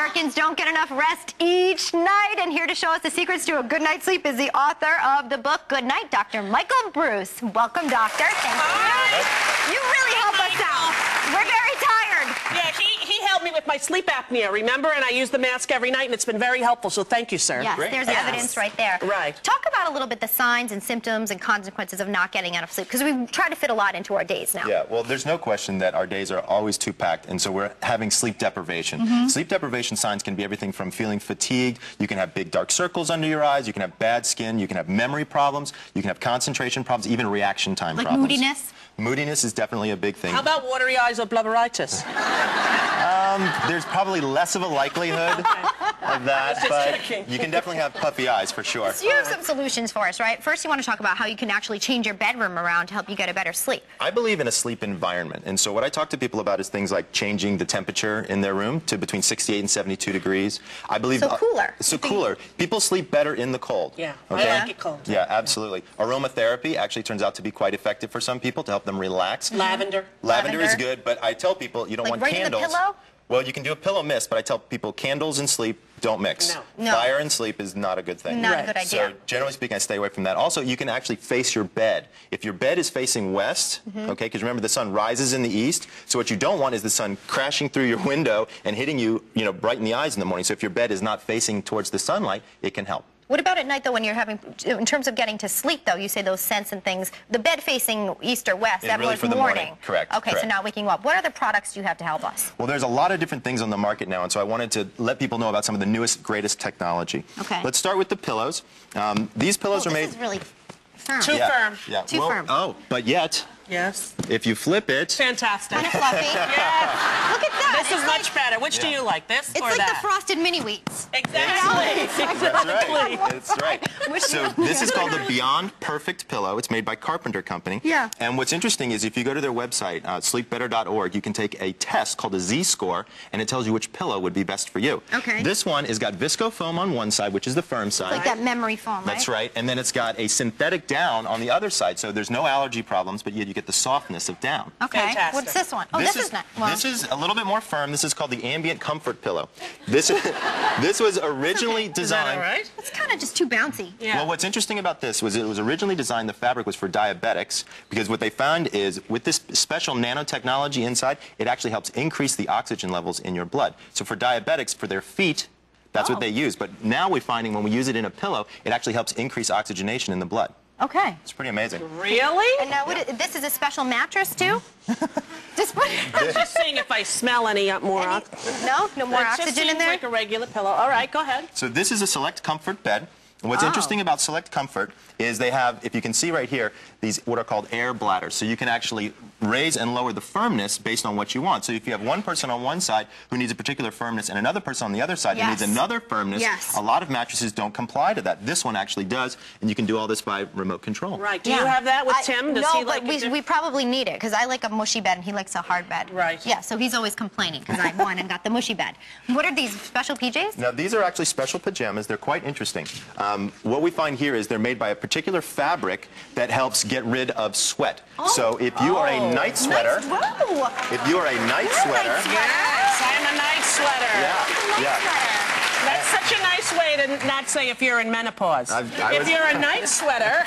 Americans don't get enough rest each night, and here to show us the secrets to a good night's sleep is the author of the book, Good Night, Dr. Michael Breus. Welcome, doctor. Thank you. You really help us out. We're very tired. Yeah, he helped me with my sleep apnea, remember? And I use the mask every night, and it's been very helpful, so thank you, sir. Yes, Great. there's evidence right there. Right. Talk about a little bit the signs and symptoms and consequences of not getting enough sleep, because we try to fit a lot into our days now. Yeah, well, there's no question that our days are always too packed, and so we're having sleep deprivation. Sleep deprivation signs can be everything from feeling fatigued, you can have big dark circles under your eyes, you can have bad skin, you can have memory problems, you can have concentration problems, even reaction time problems. Like moodiness? Moodiness is definitely a big thing. How about watery eyes or blubberitis? There's probably less of a likelihood of that, but you can definitely have puffy eyes for sure. So you have some solutions for us, right? First, you want to talk about how you can actually change your bedroom around to help you get a better sleep. I believe in a sleep environment, and so what I talk to people about is things like changing the temperature in their room to between 68 and 72 degrees. I believe So cooler. So cooler. People sleep better in the cold. Yeah, okay? I like it cold. Yeah, absolutely. Aromatherapy actually turns out to be quite effective for some people to help them relax. Lavender. Lavender is good, but I tell people you don't Like want right candles. in the pillow? Well, you can do a pillow mist, but I tell people candles and sleep don't mix. No. Fire and sleep is not a good thing. Not a good idea. So generally speaking, I stay away from that. Also, you can actually face your bed. If your bed is facing west, okay, because remember the sun rises in the east, so what you don't want is the sun crashing through your window and hitting you, bright in the eyes in the morning. So if your bed is not facing towards the sunlight, it can help. What about at night, though, when you're having, in terms of getting to sleep, though, you say those scents and things, the bed facing east or west, that really was for the morning. Correct. Okay, correct. so not waking you up. What other products do you have to help us? Well, there's a lot of different things on the market now, and so I wanted to let people know about some of the newest, greatest technology. Okay. Let's start with the pillows. These pillows are made... This is really firm. Too firm. Yeah. Too well, firm. Oh, but yet, Yes. if you flip it... Fantastic. Kind of fluffy. Yes. Look at that. This is much better. Which do you like, this It's or like that? the frosted mini wheats. Exactly. That's right. That's right. Which So one? this is called the Beyond Perfect Pillow. It's made by Carpenter Company. Yeah. And what's interesting is if you go to their website, sleepbetter.org, you can take a test called a Z-score, and it tells you which pillow would be best for you. Okay. This one has got visco foam on one side, which is the firm side. Like that memory foam, right? That's right. And then it's got a synthetic down on the other side, so there's no allergy problems, but yet you get the softness of down. Okay. Fantastic. What's this one? Oh, this is nice. Well, This is a little bit more firm. This is called the Ambient Comfort Pillow. This was originally designed... All right. it's kind of just too bouncy. Yeah. Well, what's interesting about this was it was originally designed, the fabric was for diabetics, because what they found is with this special nanotechnology inside, it actually helps increase the oxygen levels in your blood. So for diabetics, for their feet, that's what they use. But now we're finding when we use it in a pillow, it actually helps increase oxygenation in the blood. Okay. It's pretty amazing. Really? And now, this is a special mattress, too? Just put I'm just seeing if I smell any more. No more It just oxygen in seems there? like a regular pillow. All right, go ahead. So this is a Select Comfort bed. And what's interesting about Select Comfort is they have, if you can see right here, these what are called air bladders. So you can actually raise and lower the firmness based on what you want. So if you have one person on one side who needs a particular firmness and another person on the other side who needs another firmness, a lot of mattresses don't comply to that. This one actually does, and you can do all this by remote control. Right. Do you have that with Tim? Does no, he like but we probably need it, because I like a mushy bed and he likes a hard bed. Right. Yeah, so he's always complaining because I won and got the mushy bed. What are these, special PJs? Now, these are actually special pajamas. They're quite interesting. What we find here is they're made by a particular fabric that helps get rid of sweat. So if you are a night sweater, if you are a night sweater, Yes, I'm a night sweater. yeah. That's such a nice way to not say if you're in menopause. If you're a night sweater,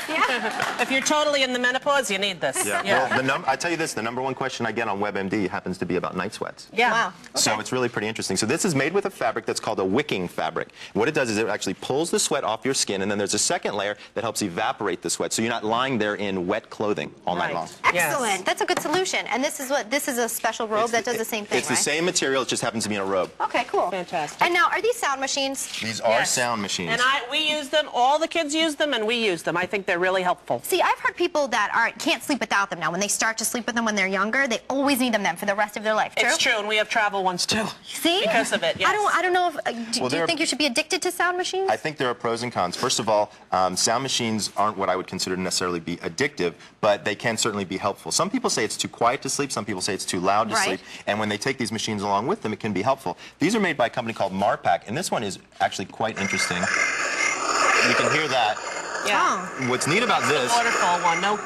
if you're totally in the menopause, you need this. Yeah. Well, I tell you this, the #1 question I get on WebMD happens to be about night sweats. Yeah. Wow. So it's really pretty interesting. So this is made with a fabric that's called a wicking fabric. What it does is it actually pulls the sweat off your skin, and then there's a second layer that helps evaporate the sweat, so you're not lying there in wet clothing all night long. Excellent. Yes. That's a good solution. And this is a special robe that does the same thing, It's the same material, it just happens to be in a robe. Okay, cool. Fantastic. And now, are these sound machines? These are sound machines. And we use them, all the kids use them, and we use them. I think they're really helpful. See, I've heard people that can't sleep without them now. When they start to sleep with them when they're younger, they always need them then for the rest of their life. True? It's true, and we have travel ones too. See? Because of it, yes. I don't know if, do you think you should be addicted to sound machines? I think there are pros and cons. First of all, sound machines aren't what I would consider to necessarily be addictive, but they can certainly be helpful. Some people say it's too quiet to sleep, some people say it's too loud to sleep, and when they take these machines along with them, it can be helpful. These are made by a company called Marpac, and this one is actually quite interesting. You can hear that. Yeah. What's neat about this... Waterfall one. No,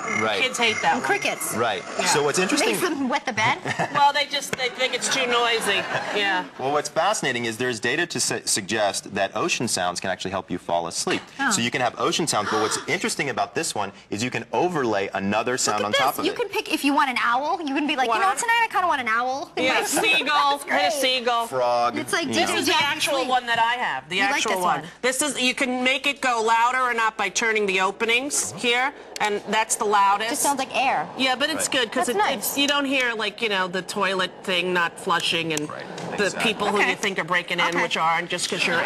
kids hate that one. Crickets. Right. Yeah. So what's interesting... Makes them wet the bed? Well, they think it's too noisy. Yeah. Well, what's fascinating is there's data to suggest that ocean sounds can actually help you fall asleep. Oh. So you can have ocean sounds, but what's interesting about this one is you can overlay another sound on top of it. You can pick, if you want an owl, you can be like, you know what, tonight I kind of want an owl. Yeah, seagull. Hit a seagull. Frog. It's like, this is the actual one that I have. The actual one. This is, you can make it go louder or not by turning the openings here, and that's the loudest. It just sounds like air. Yeah, but it's good because nice. you don't hear, like, you know, the toilet thing not flushing and the people who you think are breaking in, which aren't, just because you're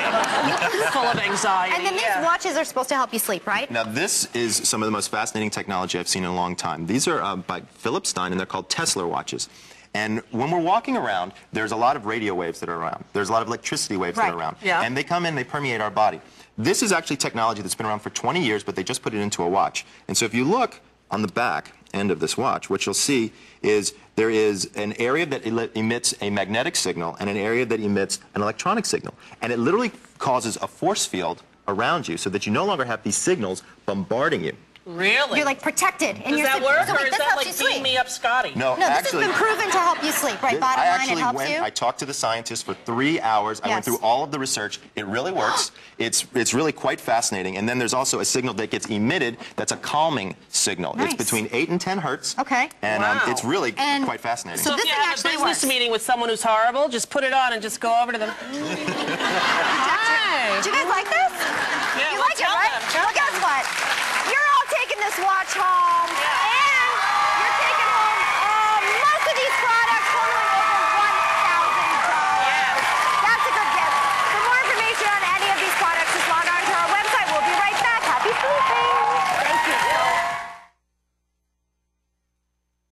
full of anxiety. And then these watches are supposed to help you sleep, right? Now, this is some of the most fascinating technology I've seen in a long time. These are by Philip Stein, and they're called Tesla watches. And when we're walking around, there's a lot of radio waves that are around. There's a lot of electricity waves that are around. Yeah. And they come in, they permeate our body. This is actually technology that's been around for 20 years, but they just put it into a watch. And so if you look on the back end of this watch, what you'll see is there is an area that emits a magnetic signal and an area that emits an electronic signal. And it literally causes a force field around you so that you no longer have these signals bombarding you. Really? You're like protected. Does that work, or is that like beam me up Scotty? No, this actually, has been proven to help you sleep, right? Bottom line, it helps you. I talked to the scientists for 3 hours. I went through all of the research. It really works. It's really quite fascinating. And then there's also a signal that gets emitted that's a calming signal. Nice. It's between 8 and 10 hertz. Okay. And it's really quite fascinating. So if you have a business meeting with someone who's horrible, just put it on and just go over to them. Hi. Do you guys like this? Yeah, You like it, right? Well, guess what? You're all taking this watch home.